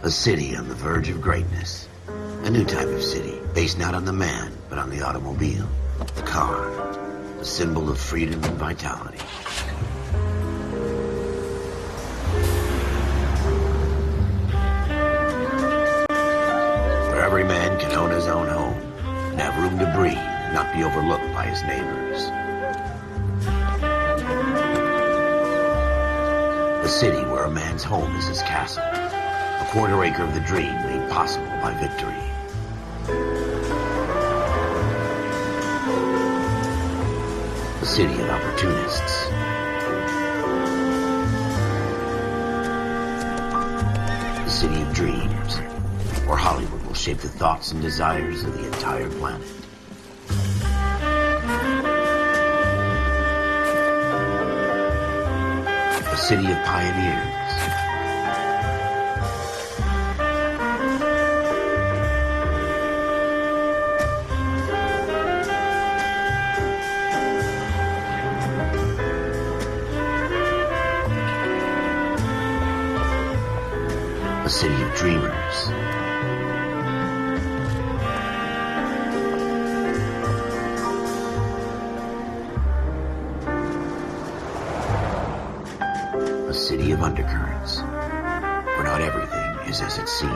A city on the verge of greatness. A new type of city, based not on the man, but on the automobile. The car. The symbol of freedom and vitality. Where every man can own his own home, and have room to breathe, and not be overlooked by his neighbors. A city where a man's home is his castle. A quarter acre of the dream made possible by victory. A city of opportunists. A city of dreams, where Hollywood will shape the thoughts and desires of the entire planet. A city of pioneers. A city of dreamers. A city of undercurrents, where not everything is as it seems.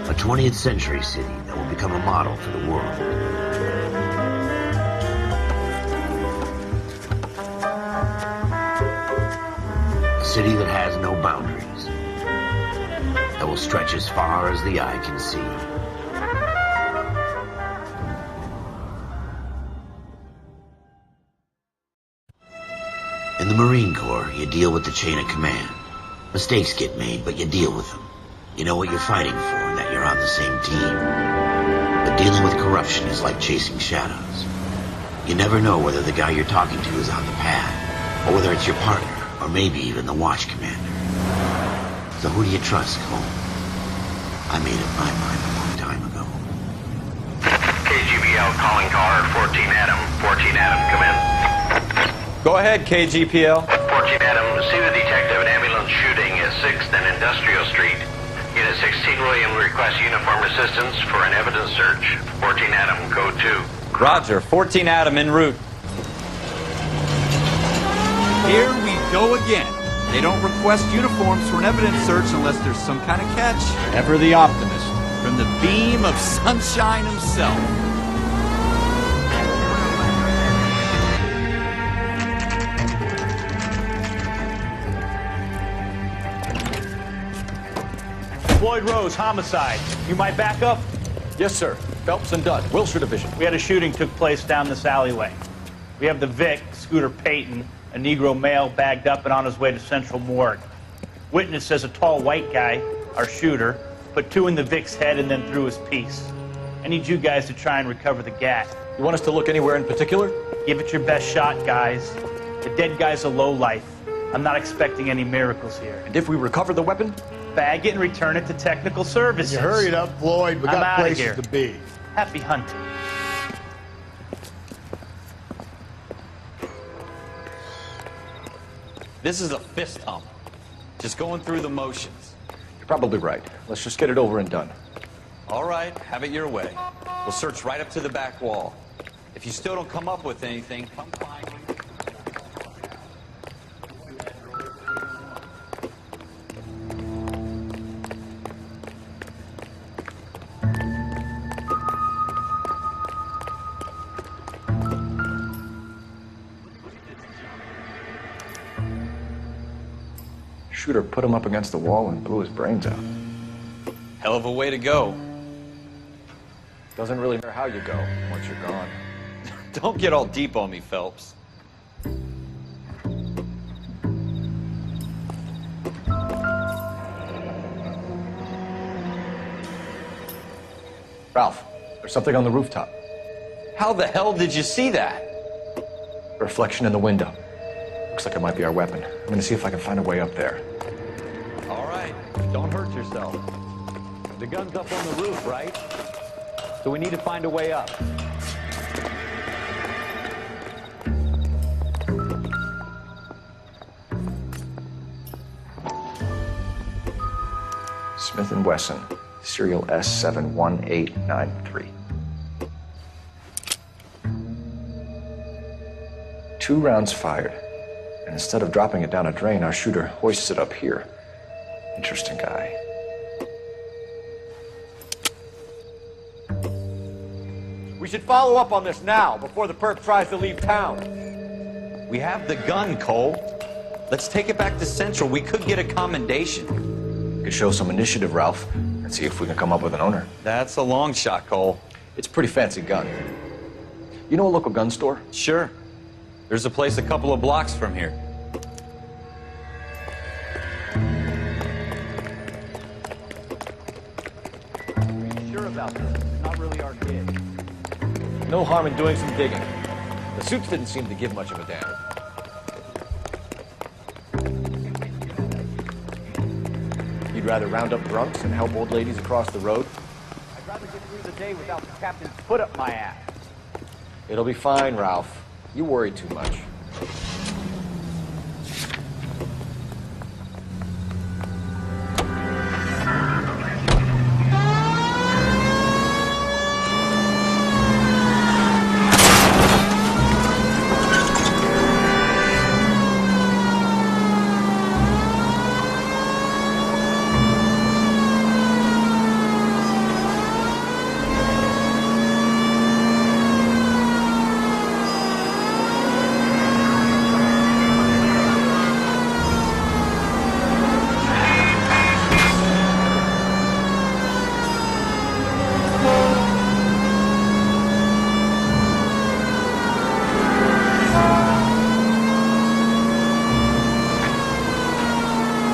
A 20th century city that will become a model for the world. A city that has no boundaries, that will stretch as far as the eye can see. In the Marine Corps, you deal with the chain of command. Mistakes get made, but you deal with them. You know what you're fighting for and that you're on the same team. But dealing with corruption is like chasing shadows. You never know whether the guy you're talking to is on the pad, or whether it's your partner, or maybe even the watch commander. So who do you trust, Cole? I made up my mind a long time ago. KGBL calling car 14 Adam. 14 Adam, come in. Go ahead, KGPL. 14 Adam, see the detective, an ambulance shooting at 6th and Industrial Street. Unit 16 William requests uniform assistance for an evidence search. 14 Adam, code 2. Roger, 14 Adam en route. Here we go again. They don't request uniforms for an evidence search unless there's some kind of catch. Ever the optimist. From the beam of sunshine himself. Floyd Rose, homicide. You might back up? Yes, sir. Phelps and Dunn, Wilshire Division. We had a shooting took place down this alleyway. We have the Vic, Scooter Payton, a Negro male bagged up and on his way to Central Morgue. Witness says a tall white guy, our shooter, put 2 in the Vic's head and then threw his piece. I need you guys to try and recover the gat. You want us to look anywhere in particular? Give it your best shot, guys. The dead guy's a lowlife. I'm not expecting any miracles here. And if we recover the weapon? Bag it and return it to technical services. You hurry it up, Floyd. We I'm got outta places here. to be. Happy hunting. This is a fist hump. Just going through the motions. You're probably right. Let's just get it over and done. All right, have it your way. We'll search right up to the back wall. If you still don't come up with anything, come find me. Shooter put him up against the wall and blew his brains out. Hell of a way to go. Doesn't really matter how you go once you're gone. Don't get all deep on me, Phelps. Ralph, there's something on the rooftop. How the hell did you see that? A reflection in the window. Looks like it might be our weapon. I'm gonna see if I can find a way up there. All right, don't hurt yourself. The gun's up on the roof, right? So we need to find a way up. Smith & Wesson, serial S71893. 2 rounds fired. And instead of dropping it down a drain, our shooter hoists it up here. Interesting guy. We should follow up on this now, before the perp tries to leave town. We have the gun, Cole. Let's take it back to Central. We could get a commendation. Could show some initiative, Ralph, and see if we can come up with an owner. That's a long shot, Cole. It's a pretty fancy gun. You know a local gun store? Sure. There's a place a couple of blocks from here. Are you sure about this? It's not really our gig. No harm in doing some digging. The suits didn't seem to give much of a damn. You'd rather round up drunks and help old ladies across the road? I'd rather get through the day without the captain's foot up my ass. It'll be fine, Ralph. You worry too much.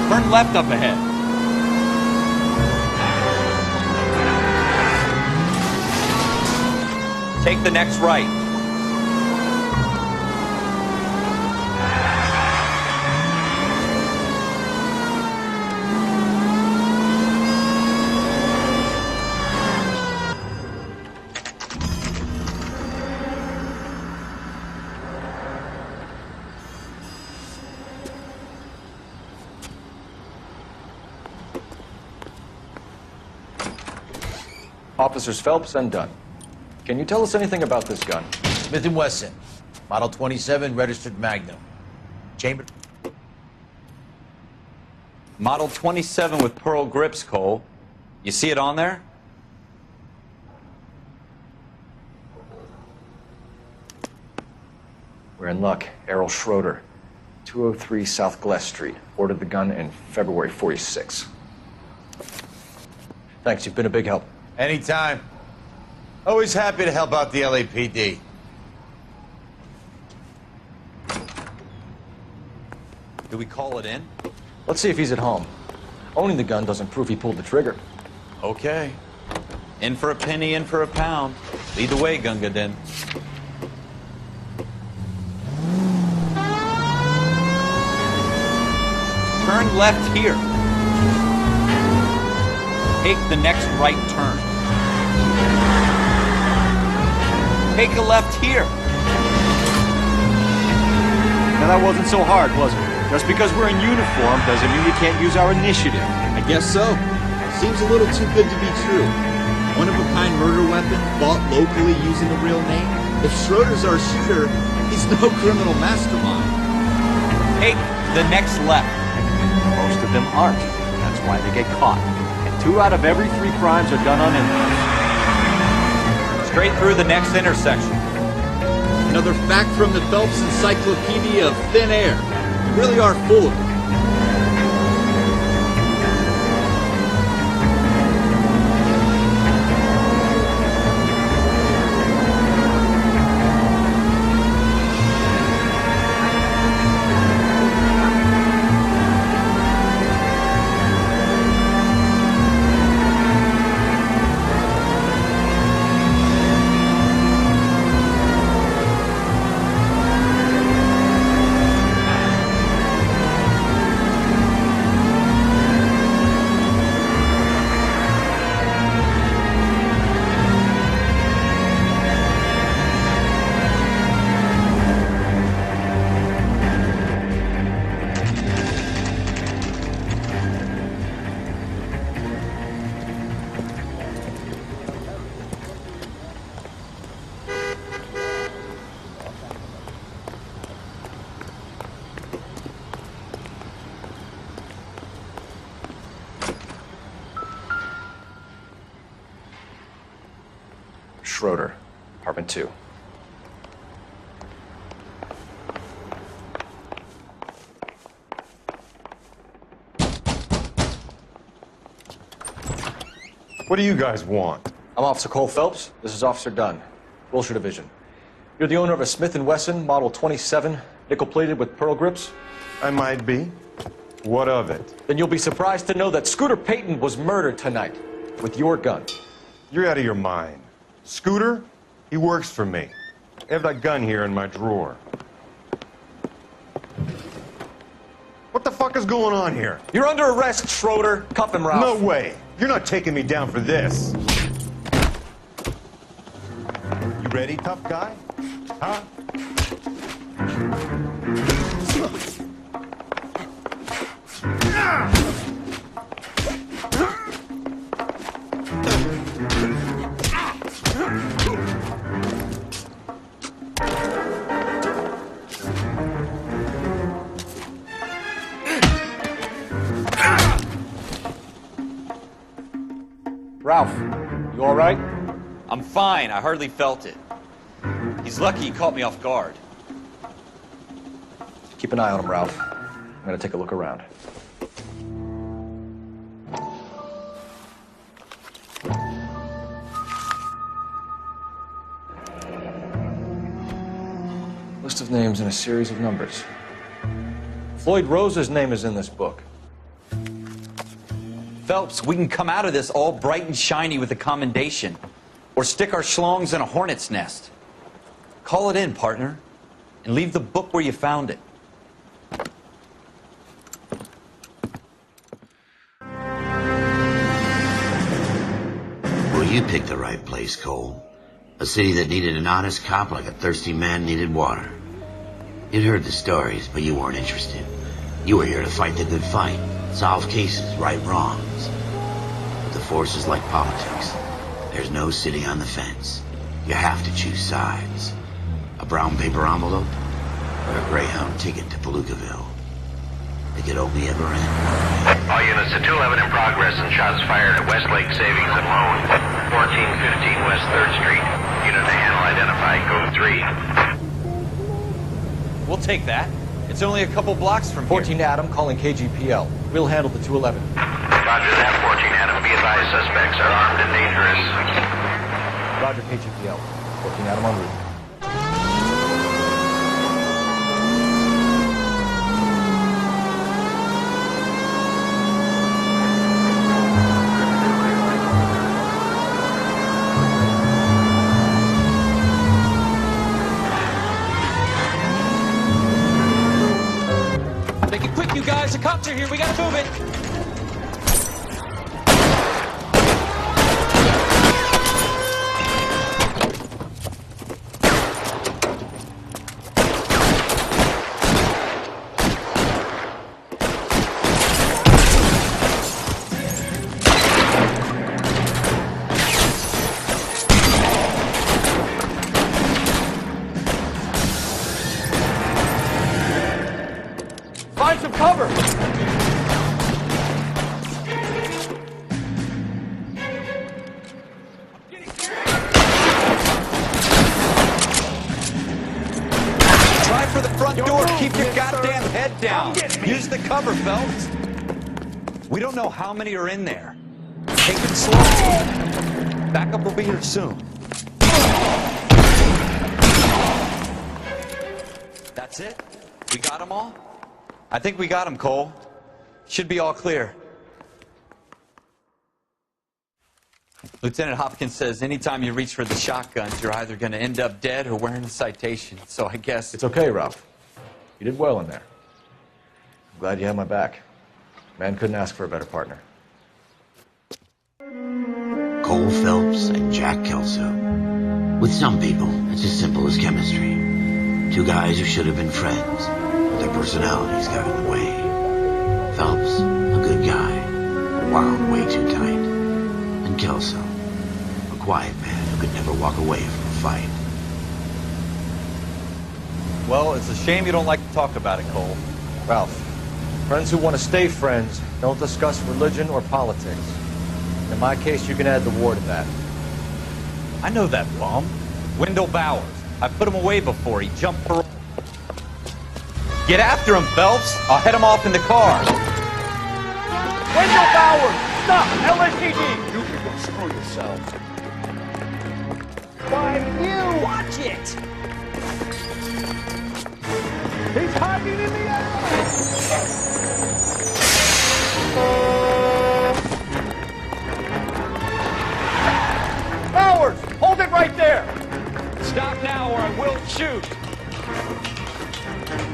Turn left up ahead. Take the next right. Officers Phelps and Dunn. Can you tell us anything about this gun? Smith & Wesson, Model 27, registered Magnum. Chamber... Model 27 with pearl grips, Cole. You see it on there? We're in luck. Errol Schroeder, 203 South Gless Street. Ordered the gun in February 46. Thanks, you've been a big help. Anytime. Always happy to help out the LAPD. Do we call it in? Let's see if he's at home. Owning the gun doesn't prove he pulled the trigger. Okay. In for a penny, in for a pound. Lead the way, Gunga Din. Turn left here. Take the next right turn. Take a left here. Now that wasn't so hard, was it? Just because we're in uniform doesn't mean we can't use our initiative. I guess so. Seems a little too good to be true. One-of-a-kind murder weapon, bought locally using a real name. If Schroeder's our shooter, he's no criminal mastermind. Take the next left. Most of them aren't. That's why they get caught. And 2 out of every 3 crimes are done on impulse. Straight through the next intersection. Another fact from the Phelps Encyclopedia of Thin Air. We really are full of it. Schroeder, apartment 2. What do you guys want? I'm Officer Cole Phelps. This is Officer Dunn, Wilshire Division. You're the owner of a Smith & Wesson Model 27, nickel-plated with pearl grips? I might be. What of it? Then you'll be surprised to know that Scooter Payton was murdered tonight with your gun. You're out of your mind. Scooter? He works for me. I have that gun here in my drawer. What the fuck is going on here? You're under arrest, Schroeder. Cuff him, Ralph. No way. You're not taking me down for this. You ready, tough guy? Huh? Ralph, you all right? I'm fine. I hardly felt it. He's lucky he caught me off guard. Keep an eye on him, Ralph. I'm gonna take a look around. List of names and a series of numbers. Floyd Rose's name is in this book. Phelps, we can come out of this all bright and shiny with a commendation. Or stick our schlongs in a hornet's nest. Call it in, partner. And leave the book where you found it. Well, you picked the right place, Cole. A city that needed an honest cop like a thirsty man needed water. You'd heard the stories, but you weren't interested. You were here to fight the good fight, solve cases, right wrongs. But the force is like politics. There's no sitting on the fence. You have to choose sides. A brown paper envelope or a Greyhound ticket to Palookaville. It could only ever end. All units to 211 in progress and shots fired at Westlake Savings and Loan, 1415 West 3rd Street. Unit to handle identified, code 3. We'll take that. It's only a couple blocks from 14 Adam calling KGPL. We'll handle the 211. Roger that, 14 Adam. Be advised, suspects are armed and dangerous. Roger, KGPL. 14 Adam en route. Make it quick, you guys. The cops are here. We gotta move it. Find some cover! Try for the front door. Keep your goddamn head down. Use the cover, Phelps. We don't know how many are in there. Take it slow. Backup will be here soon. That's it? We got them all? I think we got them, Cole. Should be all clear. Lieutenant Hopkins says anytime you reach for the shotguns, you're either going to end up dead or wearing a citation. So I guess... It's okay, Ralph. You did well in there. I'm glad you had my back. Man couldn't ask for a better partner. Cole Phelps and Jack Kelso. With some people, it's as simple as chemistry. Two guys who should have been friends, but their personalities got in the way. Phelps, a good guy, wound way too tight. And Kelso, a quiet man who could never walk away from a fight. Well, it's a shame you don't like to talk about it, Cole. Ralph, friends who want to stay friends don't discuss religion or politics. In my case, you can add the war to that. I know that bum. Wendell Bowers. I put him away before. He jumped parole. Get after him, Phelps. I'll head him off in the car. Wendell Bowers! Stop! LAPD! You can go screw yourself. Why you? Watch it! He's hiding in the alley! Bowers! Hold it right there! Stop now or I will shoot.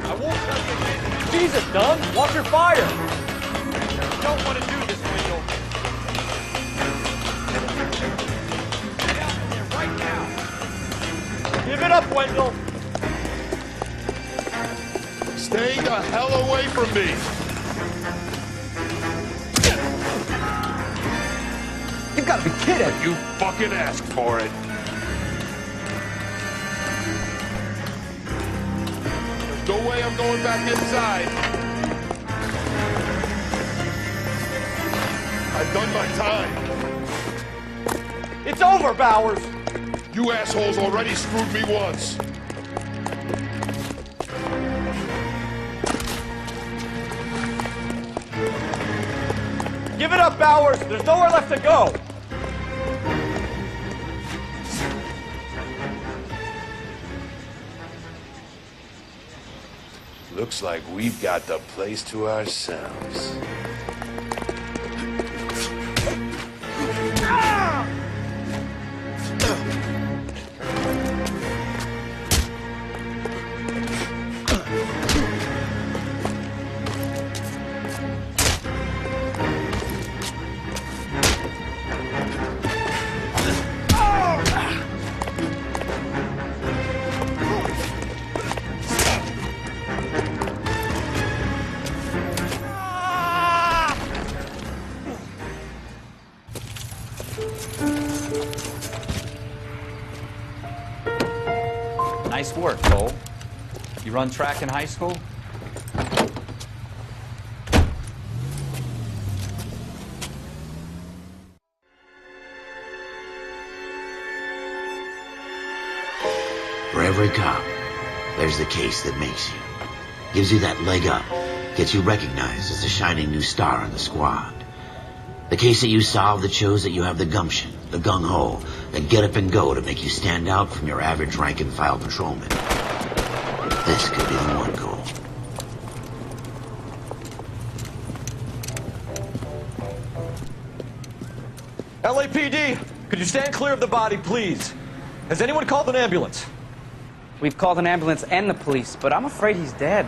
I won't let you get. Jesus, Dunn, watch your fire. Don't want to do this, Wendell. Get out of there right now. Give it up, Wendell! Stay the hell away from me! You've got to be kidding. You fucking asked for it. There's no way I'm going back inside. I've done my time. It's over, Bowers! You assholes already screwed me once. Give it up, Bowers! There's nowhere left to go! Looks like we've got the place to ourselves. Nice work, Cole. You run track in high school? For every cop, there's the case that makes you. Gives you that leg up. Gets you recognized as a shining new star in the squad. The case that you solve that shows that you have the gumption, the gung-ho, the get up and go to make you stand out from your average rank-and-file patrolman. This could be the one goal. LAPD, could you stand clear of the body, please? Has anyone called an ambulance? We've called an ambulance and the police, but I'm afraid he's dead.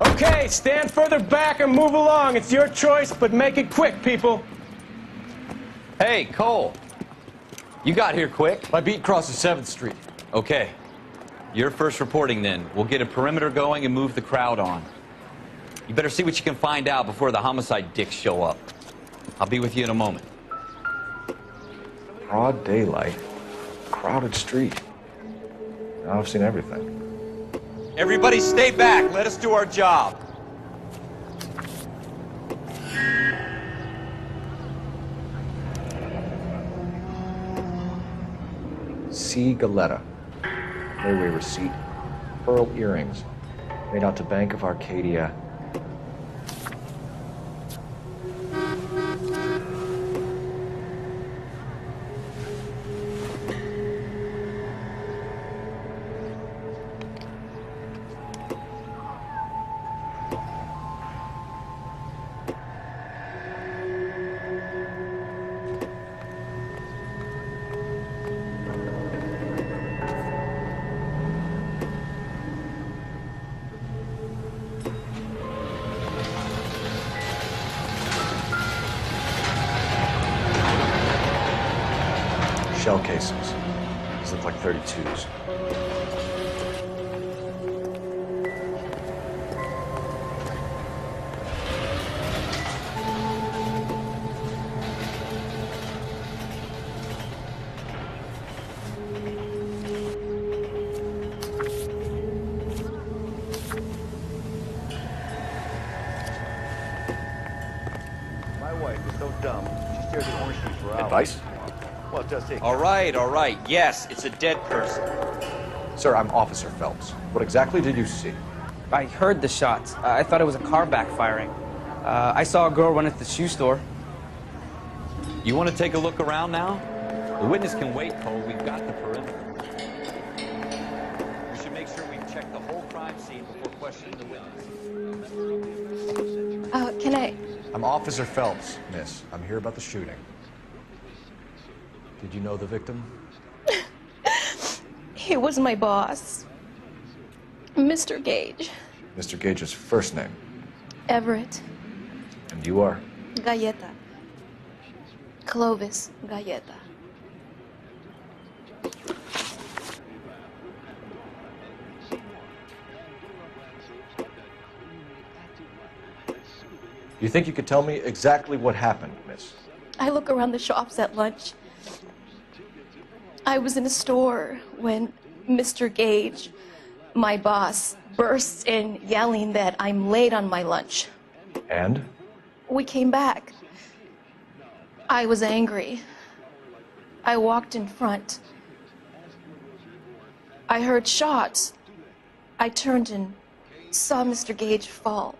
Okay, stand further back or move along. It's your choice, but make it quick, people. Hey, Cole. You got here quick. My beat crosses 7th Street. Okay. You're first reporting then. We'll get a perimeter going and move the crowd on. You better see what you can find out before the homicide dicks show up. I'll be with you in a moment. Broad daylight. Crowded street. Now I've seen everything. Everybody stay back. Let us do our job. C. Galetta. Layaway receipt. Pearl earrings. Made out to Bank of Arcadia. Shell casings. These look like 32s. My wife is so dumb. She stares at Nice. All right. Yes, it's a dead person. Sir, I'm Officer Phelps. What exactly did you see? I heard the shots. I thought it was a car backfiring. I saw a girl run into the shoe store. You want to take a look around now? The witness can wait, Cole. We've got the perimeter. We should make sure we check the whole crime scene before questioning the witness. Can I? I'm Officer Phelps, miss. I'm here about the shooting. Did you know the victim? He was my boss, Mr. Gage. Mr. Gage's first name. Everett. And you are? Galleta. Clovis Galleta. You think you could tell me exactly what happened, miss? I look around the shops at lunch. I was in a store when Mr. Gage, my boss, bursts in yelling that I'm late on my lunch. And? We came back. I was angry. I walked in front. I heard shots. I turned and saw Mr. Gage fall.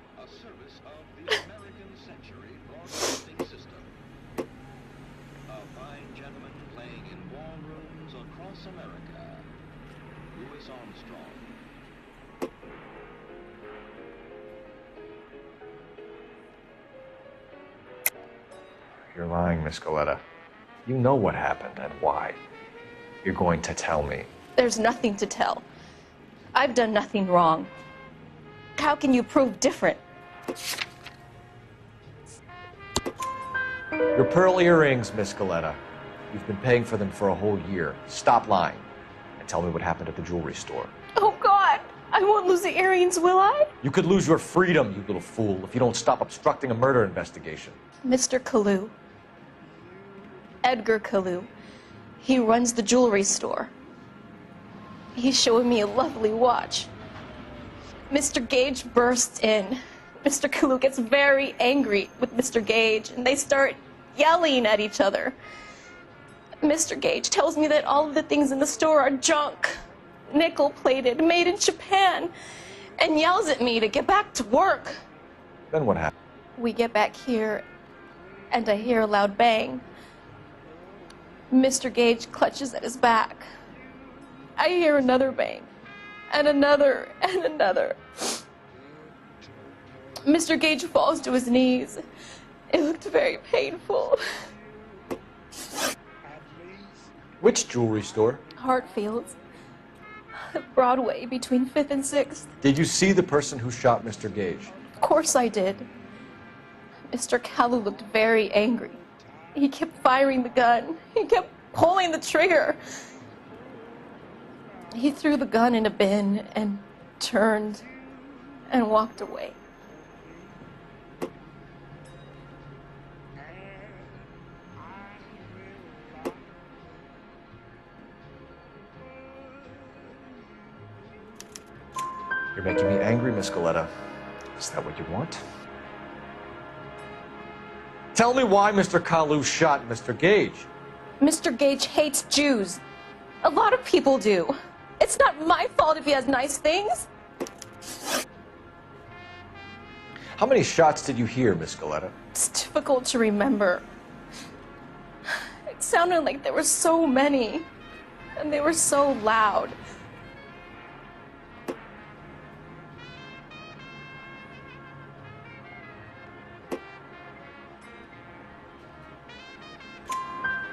You're lying, Miss Galleta. You know what happened and why. You're going to tell me. There's nothing to tell. I've done nothing wrong. How can you prove different? Your pearl earrings, Miss Galleta. You've been paying for them for a whole year. Stop lying and tell me what happened at the jewelry store. Oh, God! I won't lose the earrings, will I? You could lose your freedom, you little fool, if you don't stop obstructing a murder investigation. Mr. Kalu. Edgar Kalu. He runs the jewelry store. He's showing me a lovely watch. Mr. Gage bursts in. Mr. Kalu gets very angry with Mr. Gage, and they start yelling at each other. Mr. Gage tells me that all of the things in the store are junk, nickel-plated, made in Japan, and yells at me to get back to work. Then what happened? We get back here, and I hear a loud bang. Mr. Gage clutches at his back. I hear another bang, and another, and another. Mr. Gage falls to his knees. It looked very painful. Which jewelry store? Hartfield's. Broadway, between 5th and 6th. Did you see the person who shot Mr. Gage? Of course I did. Mr. Kalu looked very angry. He kept firing the gun. He kept pulling the trigger. He threw the gun in a bin and turned and walked away. You're making me angry, Miss Galleta. Is that what you want? Tell me why Mr. Kalu shot Mr. Gage. Mr. Gage hates Jews. A lot of people do. It's not my fault if he has nice things. How many shots did you hear, Miss Galleta? It's difficult to remember. It sounded like there were so many, and they were so loud.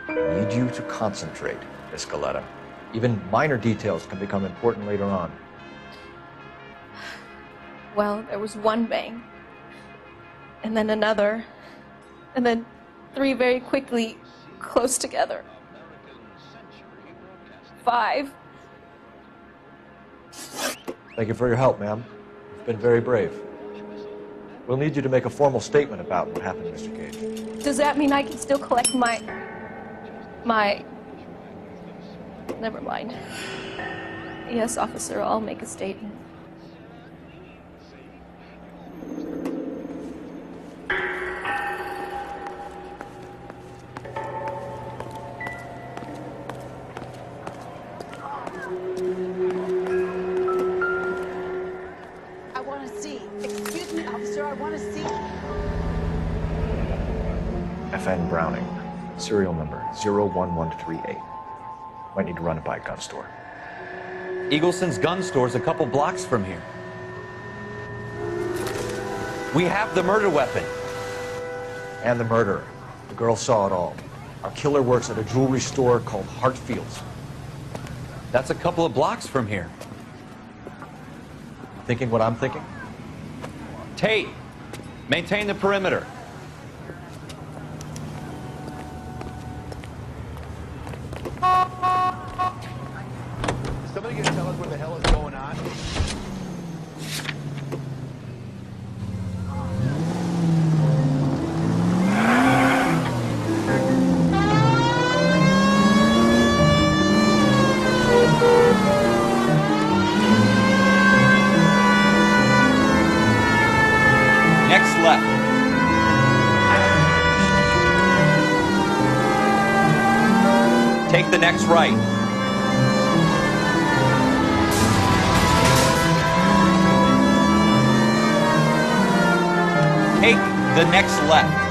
I need you to concentrate, Miss Galleta. Even minor details can become important later on. Well, there was one bang, and then another, and then 3 very quickly, close together. 5. Thank you for your help, ma'am. You've been very brave. We'll need you to make a formal statement about what happened, Mr. Gage. Does that mean I can still collect my... Never mind. Yes, officer, I'll make a statement. Feng Browning. Serial number 01138. Might need to run it by a gun store. Eagleson's gun store's a couple blocks from here. We have the murder weapon. And the murderer. The girl saw it all. Our killer works at a jewelry store called Hartfield's. That's a couple of blocks from here. Thinking what I'm thinking? Tate, maintain the perimeter. Somebody gonna tell us what the hell is going on? Next left. Take the next right. Take the next left.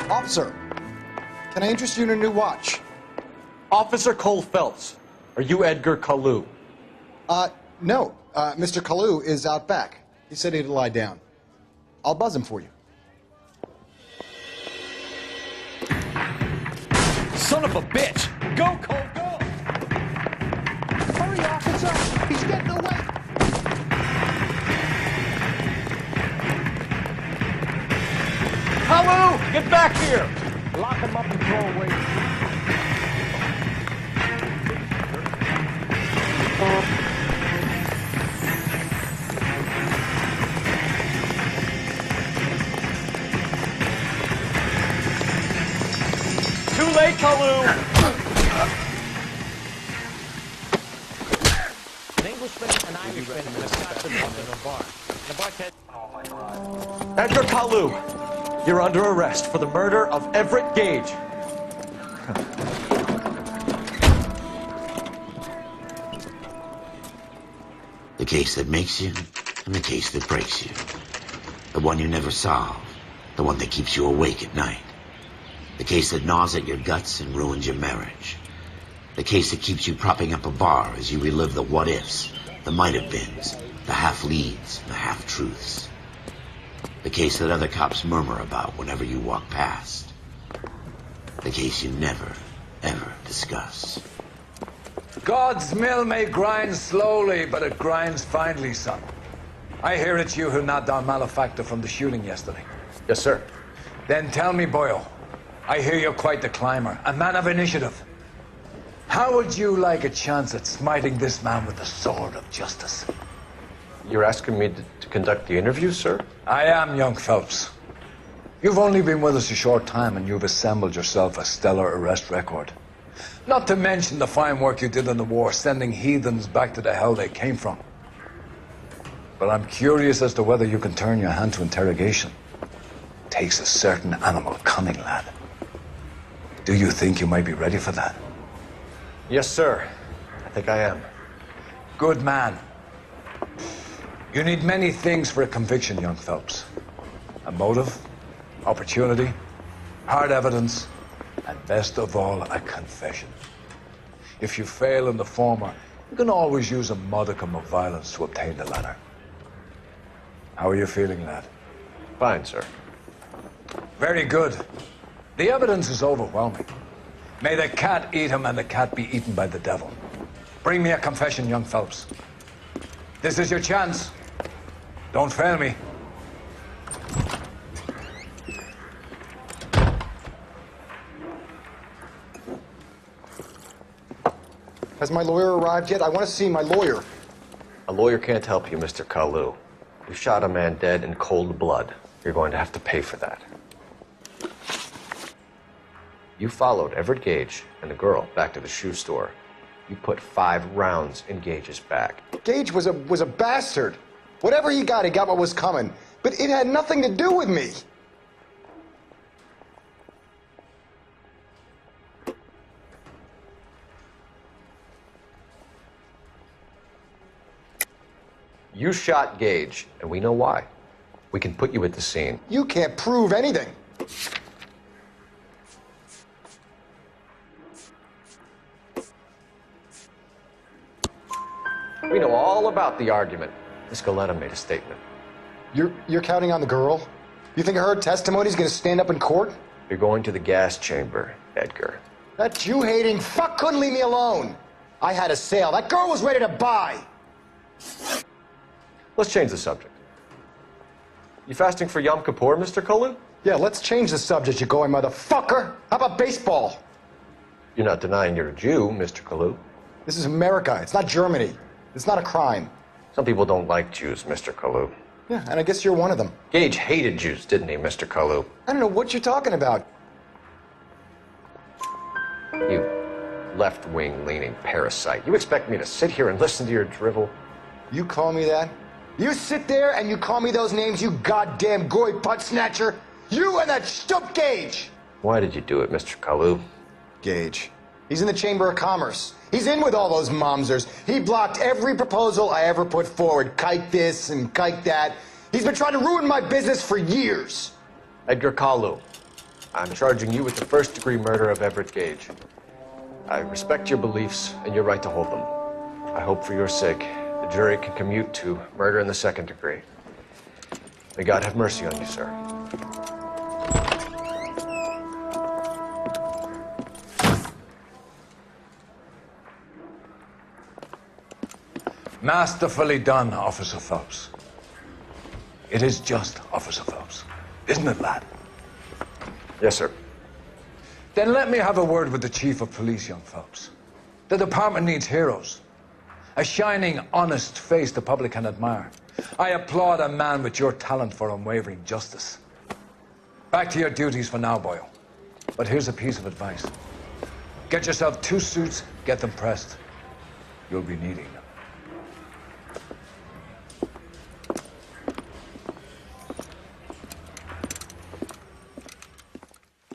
Officer, can I interest you in a new watch? Officer Cole Phelps, are you Edgar Kalu? No. Mr. Kalu is out back. He said he'd lie down. I'll buzz him for you. Son of a bitch! Go, Cole, go! Hurry, officer! He's getting away! Kalu, get back here! Lock him up and throw away. Too late, Kalu! An Englishman and an Irishman shot them up in a bar. The bartender... Edgar Kalu, you're under arrest for the murder of Everett Gage. The case that makes you and the case that breaks you. The one you never solve. The one that keeps you awake at night. The case that gnaws at your guts and ruins your marriage. The case that keeps you propping up a bar as you relive the what-ifs, the might-have-beens, the half-leads, the half-truths. The case that other cops murmur about whenever you walk past. The case you never, ever discuss. God's mill may grind slowly, but it grinds finely, son. I hear it's you who knocked down Malefactor from the shooting yesterday. Yes, sir. Then tell me, Boyle, I hear you're quite the climber, a man of initiative. How would you like a chance at smiting this man with the sword of justice? You're asking me to conduct the interview, sir? I am, young Phelps. You've only been with us a short time and you've assembled yourself a stellar arrest record. Not to mention the fine work you did in the war, sending heathens back to the hell they came from. But I'm curious as to whether you can turn your hand to interrogation. Takes a certain animal cunning, lad. Do you think you might be ready for that? Yes, sir. I think I am. Good man. You need many things for a conviction, young Phelps. A motive, opportunity, hard evidence, and best of all, a confession. If you fail in the former, you can always use a modicum of violence to obtain the latter. How are you feeling, lad? Fine, sir. Very good. The evidence is overwhelming. May the cat eat him and the cat be eaten by the devil. Bring me a confession, young Phelps. This is your chance. Don't fail me. Has my lawyer arrived yet? I want to see my lawyer. A lawyer can't help you, Mr. Kalu. You shot a man dead in cold blood. You're going to have to pay for that. You followed Everett Gage and the girl back to the shoe store. You put 5 rounds in Gage's back. Gage was a bastard. Whatever he got what was coming. But it had nothing to do with me. You shot Gage, and we know why. We can put you at the scene. You can't prove anything. We know all about the argument. Escaleta made a statement. You're counting on the girl? You think her testimony's gonna stand up in court? You're going to the gas chamber, Edgar. That Jew-hating fuck couldn't leave me alone. I had a sale. That girl was ready to buy. Let's change the subject. You fasting for Yom Kippur, Mr. Kalu? Yeah, let's change the subject, you going motherfucker. How about baseball? You're not denying you're a Jew, Mr. Kalu. This is America. It's not Germany. It's not a crime. Some people don't like Jews, Mr. Kalu. Yeah, and I guess you're one of them. Gage hated Jews, didn't he, Mr. Kalu? I don't know what you're talking about. You left-wing leaning parasite. You expect me to sit here and listen to your drivel? You call me that? You sit there and you call me those names, you goddamn goy putt snatcher? You and that stup Gage! Why did you do it, Mr. Kalu? Gage. He's in the Chamber of Commerce. He's in with all those momsers. He blocked every proposal I ever put forward. Kike this and kike that. He's been trying to ruin my business for years. Edgar Kalu, I'm charging you with the first-degree murder of Everett Gage. I respect your beliefs and your right to hold them. I hope for your sake the jury can commute to murder in the second degree. May God have mercy on you, sir. Masterfully done, Officer Phelps. It is just, Officer Phelps. Isn't it, lad? Yes, sir. Then let me have a word with the Chief of Police, young Phelps. The department needs heroes. A shining, honest face the public can admire. I applaud a man with your talent for unwavering justice. Back to your duties for now, boyo. But here's a piece of advice. Get yourself 2 suits, get them pressed. You'll be needing them.